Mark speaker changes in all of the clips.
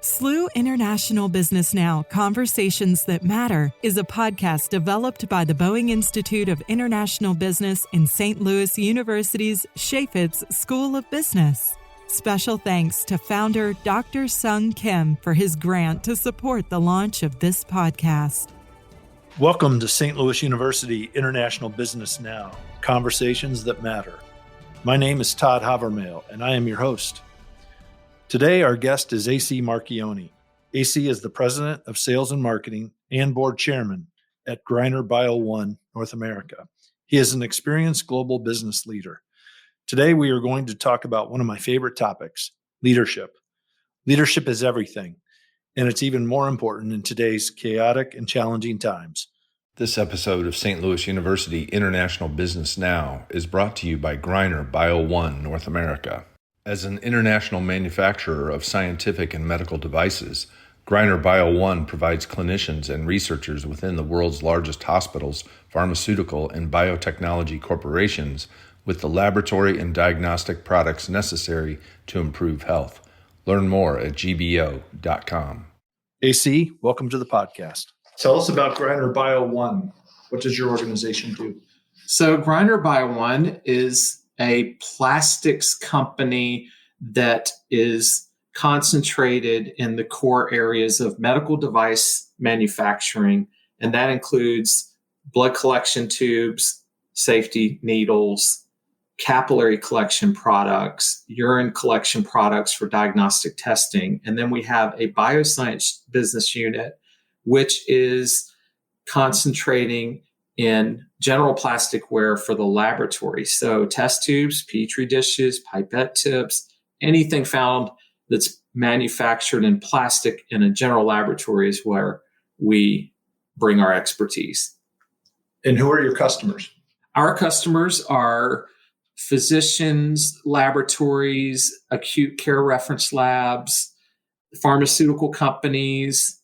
Speaker 1: SLU International Business Now, Conversations That Matter is a podcast developed by the Boeing Institute of International Business in St. Louis University's Chaffetz School of Business. Special thanks to founder Dr. Sung Kim for his grant to support the launch of this podcast.
Speaker 2: Welcome to St. Louis University International Business Now, Conversations That Matter. My name is Todd Hovermale, and I am your host. Today, our guest is A.C. Marchionne. A.C. is the President of Sales and Marketing and Board Chairman at Greiner Bio-One North America. He is an experienced global business leader. Today, we are going to talk about one of my favorite topics, leadership. Leadership is everything, and it's even more important in today's chaotic and challenging times.
Speaker 3: This episode of St. Louis University International Business Now is brought to you by Greiner Bio-One North America. As an international manufacturer of scientific and medical devices, Greiner Bio-One provides clinicians and researchers within the world's largest hospitals, pharmaceutical, and biotechnology corporations with the laboratory and diagnostic products necessary to improve health. Learn more at gbo.com.
Speaker 2: A.C., welcome to the podcast. Tell us about Greiner Bio-One. What does your organization do?
Speaker 4: So Greiner Bio-One is a plastics company that is concentrated in the core areas of medical device manufacturing, and that includes blood collection tubes, safety needles, capillary collection products, urine collection products for diagnostic testing. And then we have a bioscience business unit, which is concentrating in general plasticware for the laboratory. So test tubes, petri dishes, pipette tips, anything found that's manufactured in plastic in a general laboratory is where we bring our expertise.
Speaker 2: And who are your customers?
Speaker 4: Our customers are physicians, laboratories, acute care reference labs, pharmaceutical companies,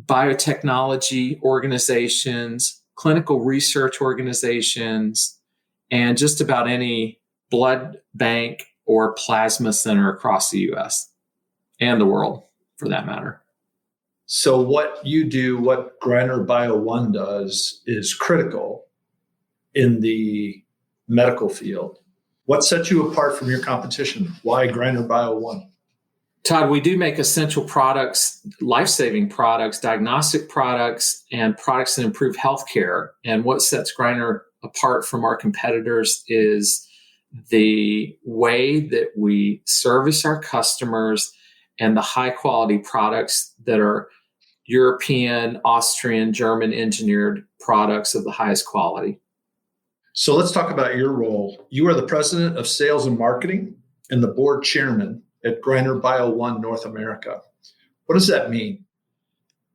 Speaker 4: biotechnology organizations, clinical research organizations, and just about any blood bank or plasma center across the U.S. and the world, for that matter.
Speaker 2: So what you do, what Greiner Bio-One does, is critical in the medical field. What sets you apart from your competition? Why Greiner Bio-One?
Speaker 4: Todd, we do make essential products, life-saving products, diagnostic products, and products that improve healthcare. And what sets Greiner apart from our competitors is the way that we service our customers and the high-quality products that are European, Austrian, German engineered products of the highest quality.
Speaker 2: So let's talk about your role. You are the President of Sales and Marketing and the Board Chairman at Greiner Bio-One North America. What does that mean?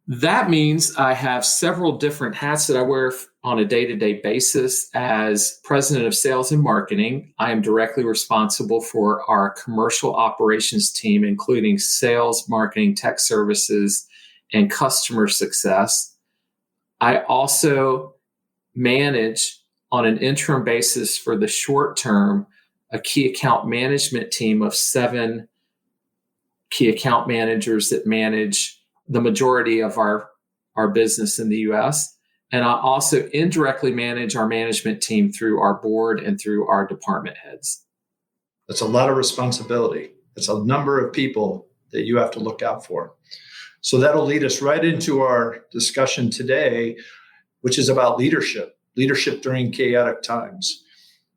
Speaker 4: That means I have several different hats that I wear on a day-to-day basis. As President of Sales and Marketing, I am directly responsible for our commercial operations team, including sales, marketing, tech services, and customer success. I also manage on an interim basis for the short term a key account management team of 7 key account managers that manage the majority of our business in the U.S. And I also indirectly manage our management team through our board and through our department heads.
Speaker 2: That's a lot of responsibility. It's a number of people that you have to look out for. So that'll lead us right into our discussion today, which is about leadership during chaotic times.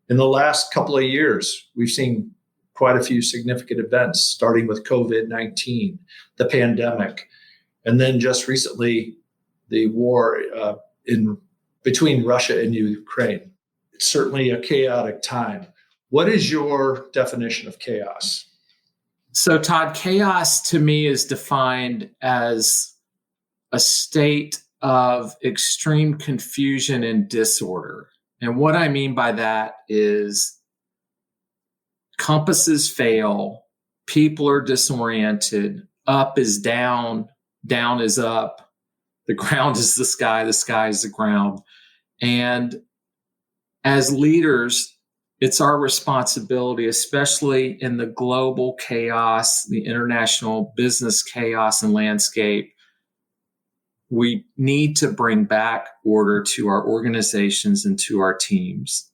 Speaker 2: In the last couple of years, we've seen quite a few significant events, starting with COVID-19, the pandemic, and then just recently, the war between Russia and Ukraine. It's certainly a chaotic time. What is your definition of chaos?
Speaker 4: So, Todd, chaos to me is defined as a state of extreme confusion and disorder. And what I mean by that is compasses fail, people are disoriented, up is down, down is up, the ground is the sky is the ground. And as leaders, it's our responsibility, especially in the global chaos, the international business chaos and landscape. We need to bring back order to our organizations and to our teams.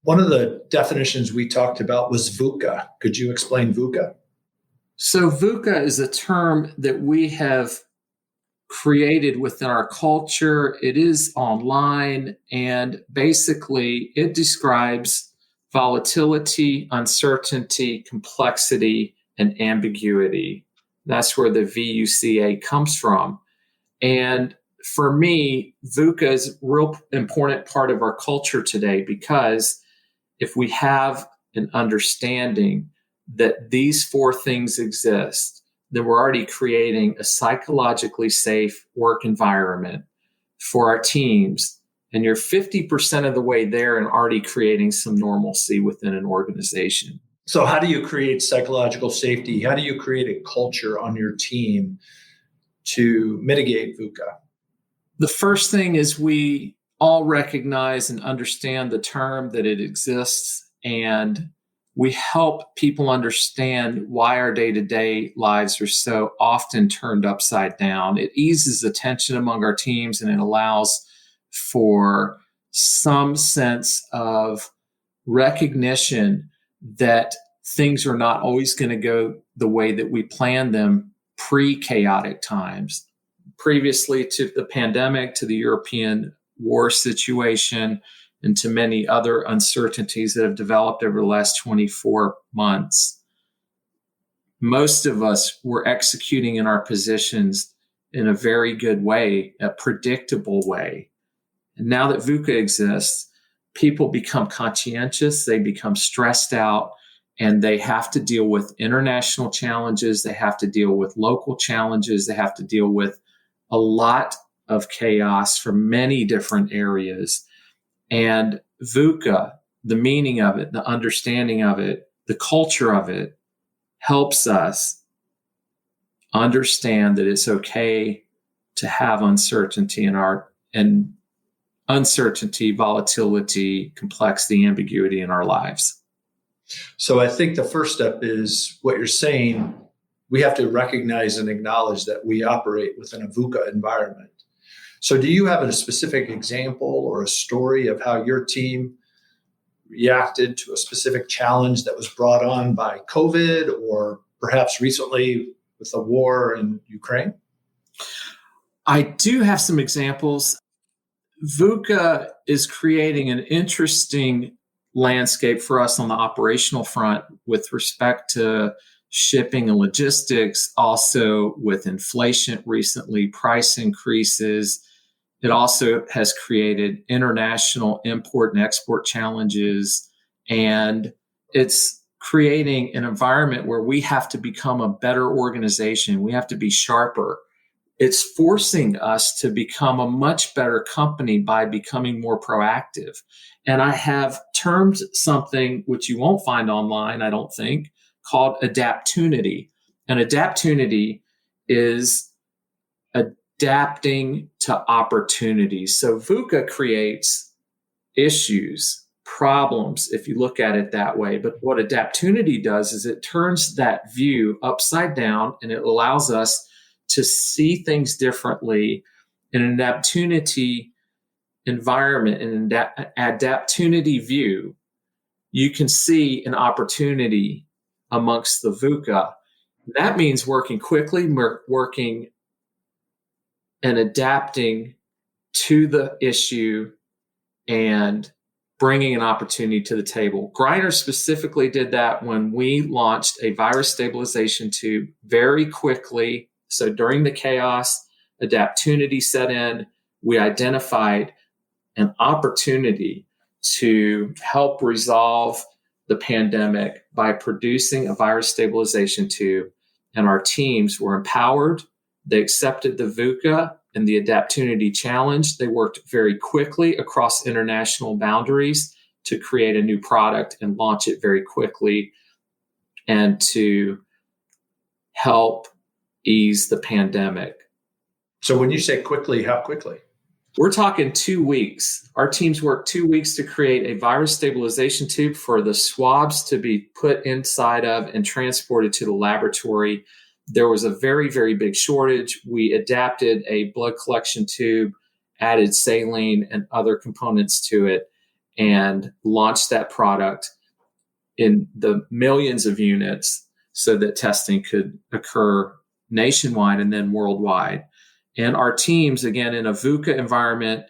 Speaker 2: One of the definitions we talked about was VUCA. Could you explain VUCA?
Speaker 4: So VUCA is a term that we have created within our culture. It is online, and basically it describes volatility, uncertainty, complexity, and ambiguity. That's where the VUCA comes from. And for me, VUCA is a real important part of our culture today, because if we have an understanding that these four things exist, then we're already creating a psychologically safe work environment for our teams. And you're 50% of the way there and already creating some normalcy within an organization.
Speaker 2: So how do you create psychological safety? How do you create a culture on your team to mitigate VUCA?
Speaker 4: The first thing is we all recognize and understand the term, that it exists, and we help people understand why our day-to-day lives are so often turned upside down. It eases the tension among our teams, and it allows for some sense of recognition that things are not always going to go the way that we planned them pre-chaotic times. Previously to the pandemic, to the European war situation, and to many other uncertainties that have developed over the last 24 months, most of us were executing in our positions in a very good way, a predictable way. And now that VUCA exists, people become conscientious, they become stressed out, and they have to deal with international challenges, they have to deal with local challenges, they have to deal with a lot of chaos from many different areas. And VUCA, the meaning of it, the understanding of it, the culture of it, helps us understand that it's okay to have uncertainty and uncertainty, volatility, complexity, ambiguity in our lives.
Speaker 2: So I think the first step is what you're saying. We have to recognize and acknowledge that we operate within a VUCA environment. So do you have a specific example or a story of how your team reacted to a specific challenge that was brought on by COVID, or perhaps recently with the war in Ukraine?
Speaker 4: I do have some examples. VUCA is creating an interesting landscape for us on the operational front with respect to shipping and logistics, also with inflation recently, price increases. It also has created international import and export challenges, and it's creating an environment where we have to become a better organization. We have to be sharper. It's forcing us to become a much better company by becoming more proactive. And I have termed something which you won't find online, I don't think, called adaptunity. And adaptunity is adapting to opportunities. So VUCA creates issues, problems, if you look at it that way. But what adaptunity does is it turns that view upside down, and it allows us to see things differently in an adaptunity environment, in an adaptunity view. You can see an opportunity amongst the VUCA. That means working quickly, working and adapting to the issue and bringing an opportunity to the table. Greiner specifically did that when we launched a virus stabilization tube very quickly. So during the chaos, adaptunity set in. We identified an opportunity to help resolve the pandemic by producing a virus stabilization tube, and our teams were empowered. They accepted the VUCA and the adaptunity challenge. They worked very quickly across international boundaries to create a new product and launch it very quickly, and to help ease the pandemic.
Speaker 2: So when you say quickly, how quickly?
Speaker 4: We're talking 2 weeks. Our teams worked 2 weeks to create a virus stabilization tube for the swabs to be put inside of and transported to the laboratory. There was a very, very big shortage. We adapted a blood collection tube, added saline and other components to it, and launched that product in the millions of units so that testing could occur nationwide and then worldwide. And our teams, again, in a VUCA environment,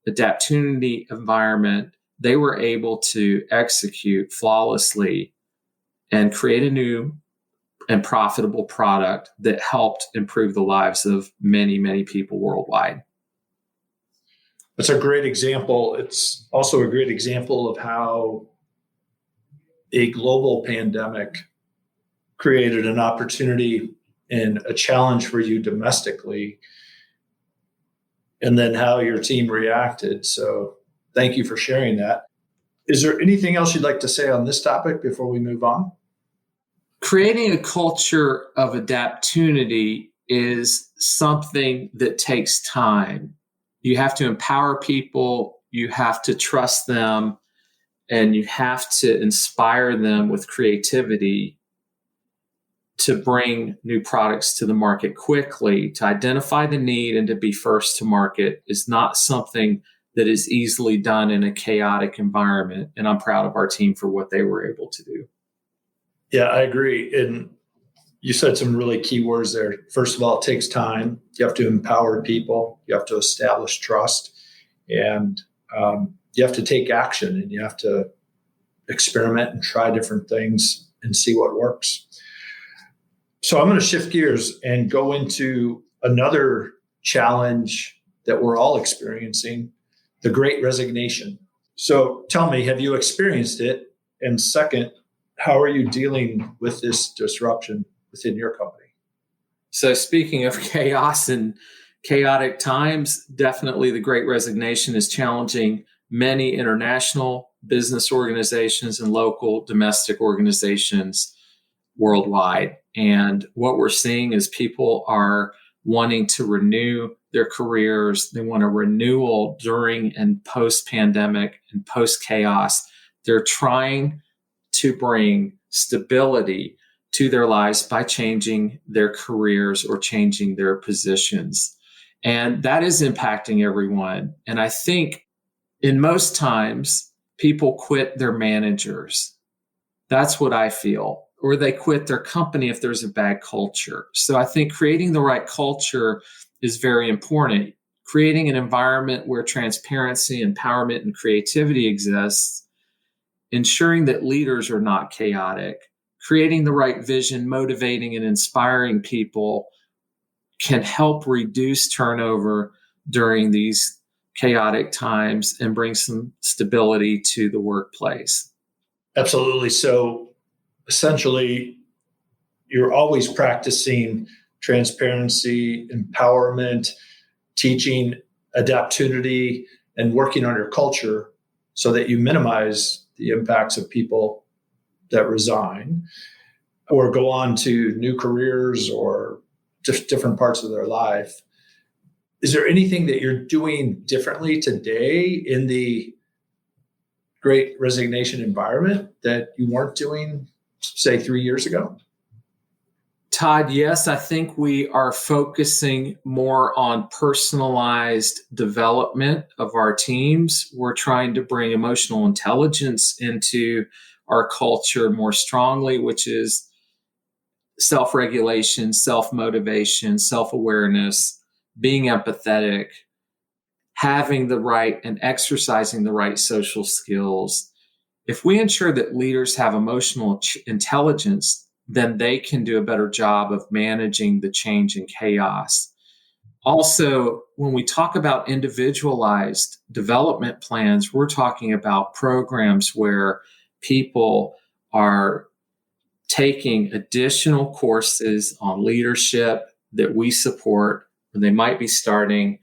Speaker 4: adaptunity environment, they were able to execute flawlessly and create a new and profitable product that helped improve the lives of many, many people worldwide.
Speaker 2: That's a great example. It's also a great example of how a global pandemic created an opportunity and a challenge for you domestically, and then how your team reacted. So thank you for sharing that. Is there anything else you'd like to say on this topic before we move on?
Speaker 4: Creating a culture of adaptunity is something that takes time. You have to empower people, you have to trust them, and you have to inspire them with creativity to bring new products to the market quickly. To identify the need and to be first to market is not something that is easily done in a chaotic environment. And I'm proud of our team for what they were able to do.
Speaker 2: Yeah, I agree. And you said some really key words there. First of all, it takes time. You have to empower people. You have to establish trust. And you have to take action, and you have to experiment and try different things and see what works. So I'm going to shift gears and go into another challenge that we're all experiencing, the Great Resignation. So tell me, have you experienced it? And second, how are you dealing with this disruption within your company?
Speaker 4: So speaking of chaos and chaotic times, definitely the Great Resignation is challenging many international business organizations and local domestic organizations worldwide. And what we're seeing is people are wanting to renew their careers. They want a renewal during and post-pandemic and post-chaos. They're trying to bring stability to their lives by changing their careers or changing their positions. And that is impacting everyone. And I think in most times, people quit their managers. That's what I feel. Or they quit their company if there's a bad culture. So I think creating the right culture is very important. Creating an environment where transparency, empowerment, and creativity exists, ensuring that leaders are not chaotic, creating the right vision, motivating and inspiring people can help reduce turnover during these chaotic times and bring some stability to the workplace.
Speaker 2: Absolutely. So essentially, you're always practicing transparency, empowerment, teaching adaptivity, and working on your culture so that you minimize the impacts of people that resign or go on to new careers or just different parts of their life. Is there anything that you're doing differently today in the Great Resignation environment that you weren't doing, say, 3 years ago?
Speaker 4: Todd, yes, I think we are focusing more on personalized development of our teams. We're trying to bring emotional intelligence into our culture more strongly, which is self-regulation, self-motivation, self-awareness, being empathetic, having the right and exercising the right social skills. If we ensure that leaders have emotional intelligence, then they can do a better job of managing the change and chaos. Also, when we talk about individualized development plans, we're talking about programs where people are taking additional courses on leadership that we support, or they might be starting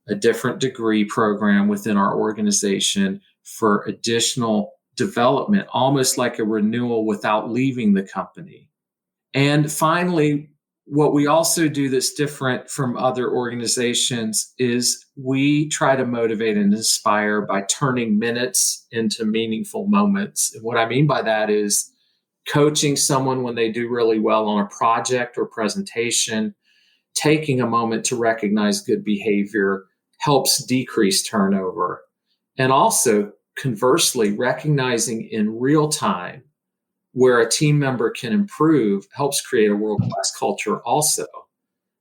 Speaker 4: a different degree program within our organization for additional development, almost like a renewal without leaving the company. And finally, what we also do that's different from other organizations is we try to motivate and inspire by turning minutes into meaningful moments. And what I mean by that is coaching someone when they do really well on a project or presentation, taking a moment to recognize good behavior helps decrease turnover. And also, conversely, recognizing in real time where a team member can improve helps create a world-class culture also,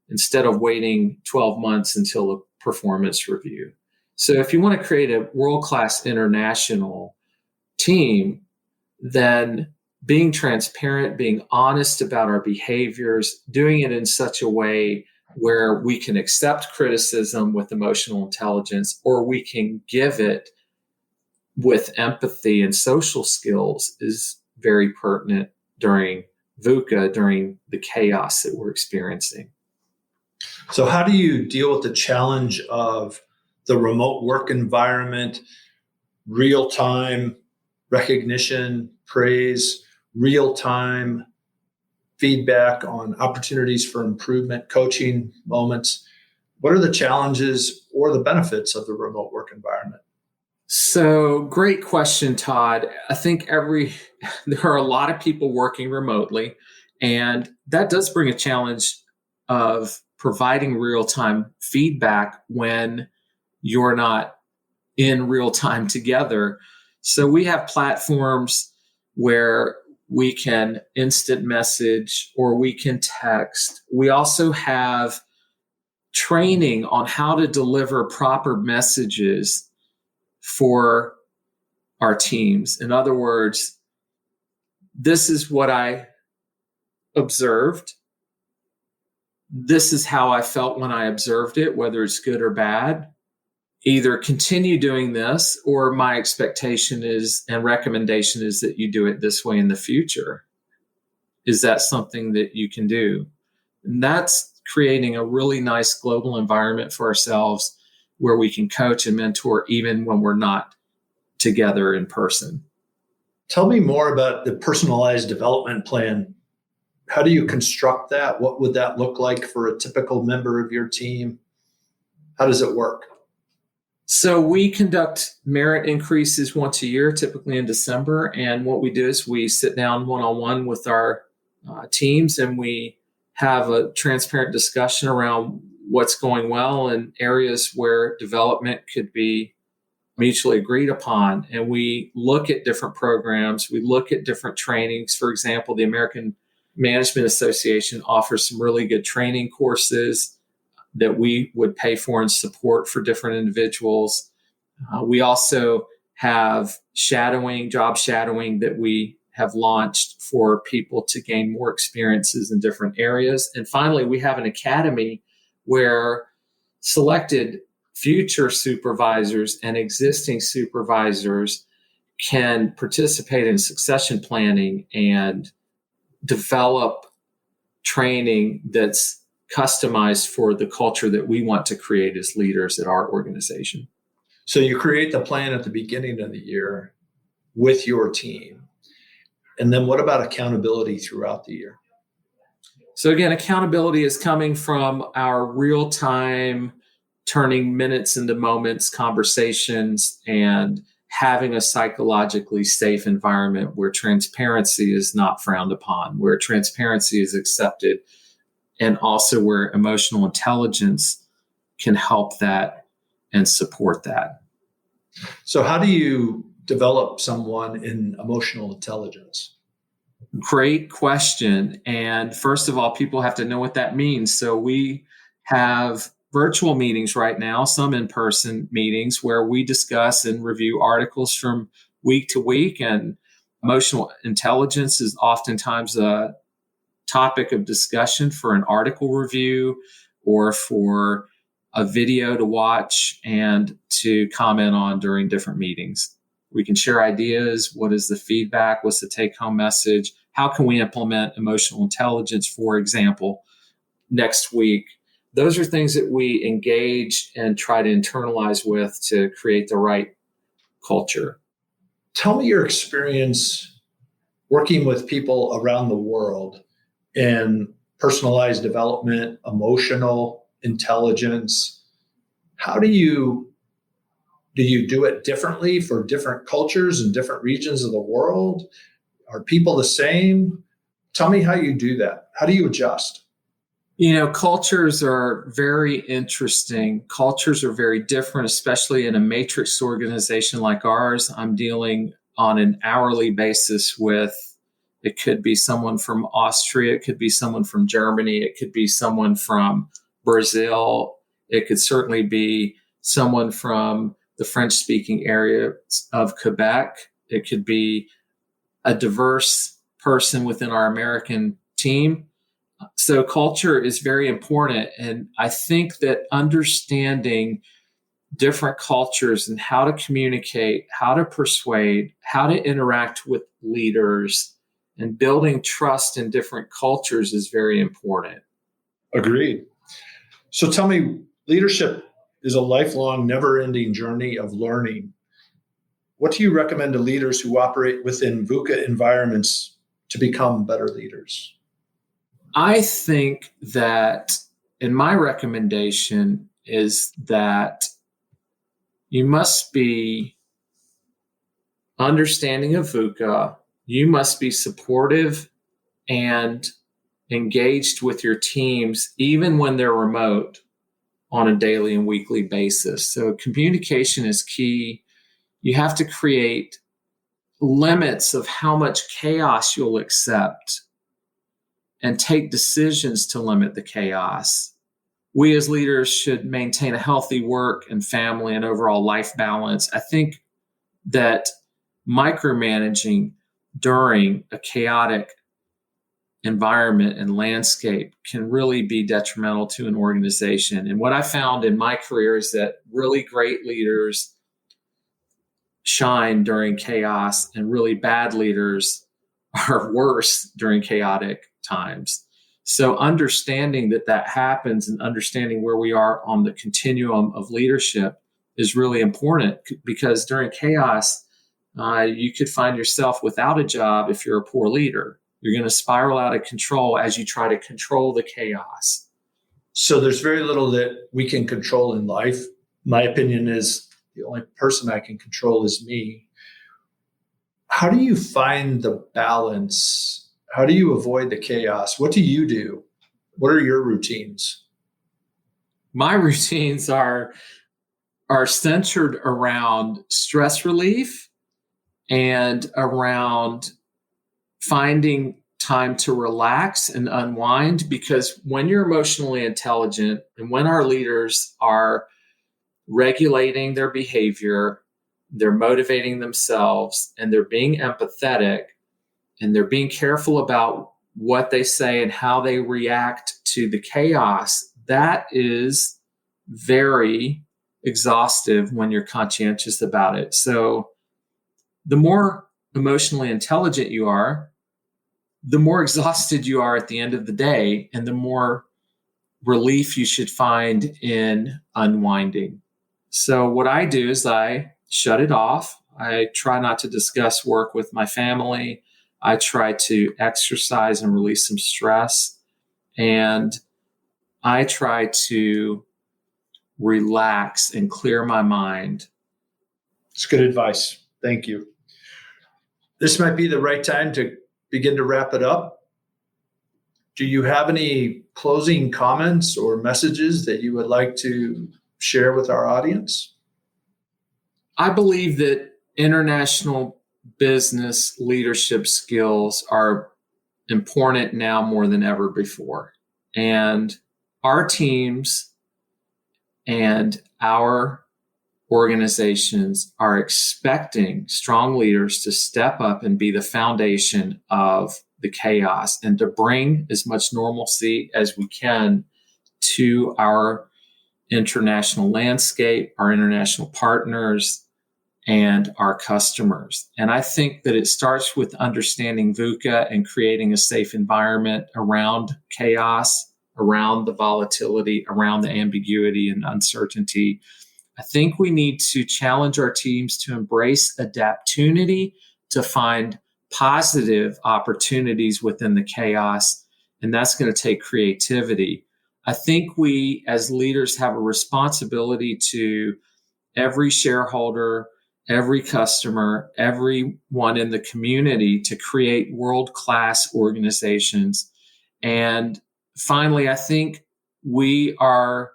Speaker 4: instead of waiting 12 months until a performance review. So if you want to create a world-class international team, then being transparent, being honest about our behaviors, doing it in such a way where we can accept criticism with emotional intelligence, or we can give it with empathy and social skills is very pertinent during VUCA, during the chaos that we're experiencing.
Speaker 2: So how do you deal with the challenge of the remote work environment, real-time recognition, praise, real-time feedback on opportunities for improvement, coaching moments? What are the challenges or the benefits of the remote work environment?
Speaker 4: So great question, Todd. I think there are a lot of people working remotely, and that does bring a challenge of providing real-time feedback when you're not in real time together. So we have platforms where we can instant message or we can text. We also have training on how to deliver proper messages for our teams. In other words, this is what I observed. This is how I felt when I observed it, whether it's good or bad. Either continue doing this, or my expectation is and recommendation is that you do it this way in the future. Is that something that you can do? And that's creating a really nice global environment for ourselves where we can coach and mentor even when we're not together in person.
Speaker 2: Tell me more about the personalized development plan. How do you construct that? What would that look like for a typical member of your team? How does it work?
Speaker 4: So we conduct merit increases once a year, typically in December. And what we do is we sit down one-on-one with our teams and we have a transparent discussion around what's going well and areas where development could be mutually agreed upon. And we look at different programs. We look at different trainings. For example, the American Management Association offers some really good training courses that we would pay for and support for different individuals. We also have job shadowing that we have launched for people to gain more experiences in different areas. And finally, we have an academy where selected future supervisors and existing supervisors can participate in succession planning and develop training that's customized for the culture that we want to create as leaders at our organization.
Speaker 2: So you create the plan at the beginning of the year with your team. And then what about accountability throughout the year?
Speaker 4: So again, accountability is coming from our real-time turning minutes into moments, conversations, and having a psychologically safe environment where transparency is not frowned upon, where transparency is accepted, and also where emotional intelligence can help that and support that.
Speaker 2: So how do you develop someone in emotional intelligence?
Speaker 4: Great question. And first of all, people have to know what that means. So we have virtual meetings right now, some in-person meetings where we discuss and review articles from week to week. And emotional intelligence is oftentimes a topic of discussion for an article review or for a video to watch and to comment on during different meetings. We can share ideas. What is the feedback? What's the take-home message? How can we implement emotional intelligence, for example, next week? Those are things that we engage and try to internalize with to create the right culture.
Speaker 2: Tell me your experience working with people around the world and personalized development, emotional intelligence. How do you do it differently for different cultures and different regions of the world? Are people the same? Tell me how you do that. How do you adjust?
Speaker 4: Cultures are very interesting. Cultures are very different, especially in a matrix organization like ours. I'm dealing on an hourly basis with, it could be someone from Austria, it could be someone from Germany, it could be someone from Brazil, it could certainly be someone from the French-speaking area of Quebec. It could be a diverse person within our American team. So culture is very important. And I think that understanding different cultures and how to communicate, how to persuade, how to interact with leaders, and building trust in different cultures is very important.
Speaker 2: Agreed. So tell me, leadership is a lifelong, never-ending journey of learning. What do you recommend to leaders who operate within VUCA environments to become better leaders?
Speaker 4: I think that, and my recommendation is that you must be understanding of VUCA. You must be supportive and engaged with your teams, even when they're remote, on a daily and weekly basis. So communication is key. You have to create limits of how much chaos you'll accept and take decisions to limit the chaos. We as leaders should maintain a healthy work and family and overall life balance. I think that micromanaging during a chaotic environment and landscape can really be detrimental to an organization. And what I found in my career is that really great leaders shine during chaos, and really bad leaders are worse during chaotic times. So understanding that happens and understanding where we are on the continuum of leadership is really important, because during chaos, you could find yourself without a job if you're a poor leader. You're going to spiral out of control as you try to control the chaos.
Speaker 2: So there's very little that we can control in life. My opinion is the only person I can control is me. How do you find the balance? How do you avoid the chaos? What do you do? What are your routines?
Speaker 4: My routines are centered around stress relief and around finding time to relax and unwind, because when you're emotionally intelligent and when our leaders are regulating their behavior, they're motivating themselves, and they're being empathetic, and they're being careful about what they say and how they react to the chaos, that is very exhaustive when you're conscientious about it. So the more emotionally intelligent you are, the more exhausted you are at the end of the day, and the more relief you should find in unwinding. So what I do is I shut it off. I try not to discuss work with my family. I try to exercise and release some stress. And I try to relax and clear my mind.
Speaker 2: It's good advice. Thank you. This might be the right time to begin to wrap it up. Do you have any closing comments or messages that you would like to share with our audience?
Speaker 4: I believe that international business leadership skills are important now more than ever before. And our teams and our organizations are expecting strong leaders to step up and be the foundation of the chaos, and to bring as much normalcy as we can to our international landscape, our international partners, and our customers. And I think that it starts with understanding VUCA and creating a safe environment around chaos, around the volatility, around the ambiguity and uncertainty. I think we need to challenge our teams to embrace adaptunity, to find positive opportunities within the chaos, and that's going to take creativity. I think we as leaders have a responsibility to every shareholder, every customer, everyone in the community to create world-class organizations. And finally, I think we are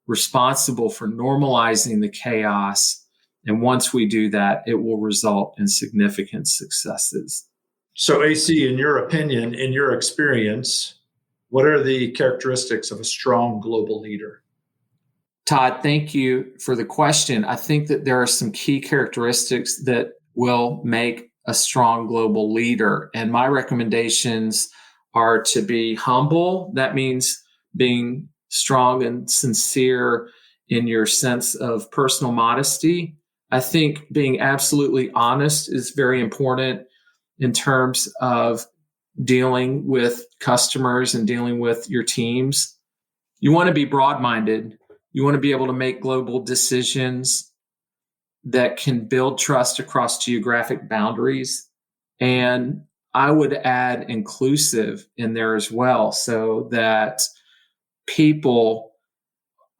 Speaker 4: responsible for normalizing the chaos. And once we do that, it will result in significant successes.
Speaker 2: So, AC, in your opinion, in your experience, what are the characteristics of a strong global leader?
Speaker 4: Todd, thank you for the question. I think that there are some key characteristics that will make a strong global leader. And my recommendations are to be humble. That means being strong and sincere in your sense of personal modesty. I think being absolutely honest is very important in terms of dealing with customers and dealing with your teams. You want to be broad-minded. You want to be able to make global decisions that can build trust across geographic boundaries. And I would add inclusive in there as well, so that people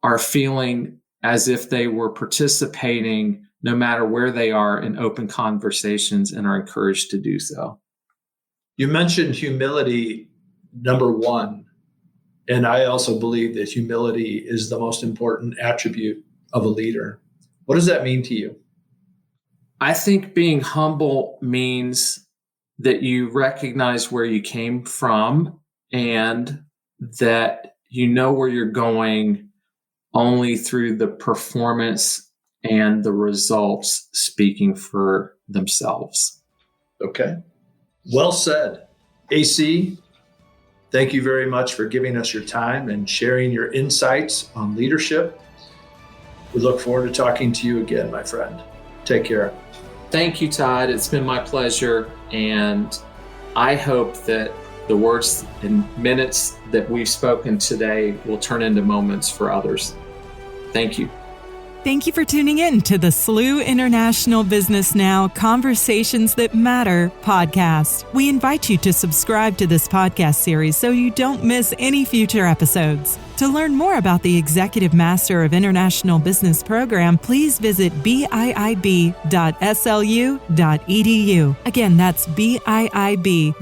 Speaker 4: are feeling as if they were participating no matter where they are in open conversations and are encouraged to do so.
Speaker 2: You mentioned humility, number one. And I also believe that humility is the most important attribute of a leader. What does that mean to you?
Speaker 4: I think being humble means that you recognize where you came from and that you know where you're going only through the performance and the results speaking for themselves.
Speaker 2: Okay. Well said. AC, thank you very much for giving us your time and sharing your insights on leadership. We look forward to talking to you again, my friend. Take care.
Speaker 4: Thank you, Todd. It's been my pleasure. And I hope that the words and minutes that we've spoken today will turn into moments for others. Thank you.
Speaker 1: Thank you for tuning in to the SLU International Business Now Conversations That Matter podcast. We invite you to subscribe to this podcast series so you don't miss any future episodes. To learn more about the Executive Master of International Business program, please visit biib.slu.edu. Again, that's biib.slu.edu.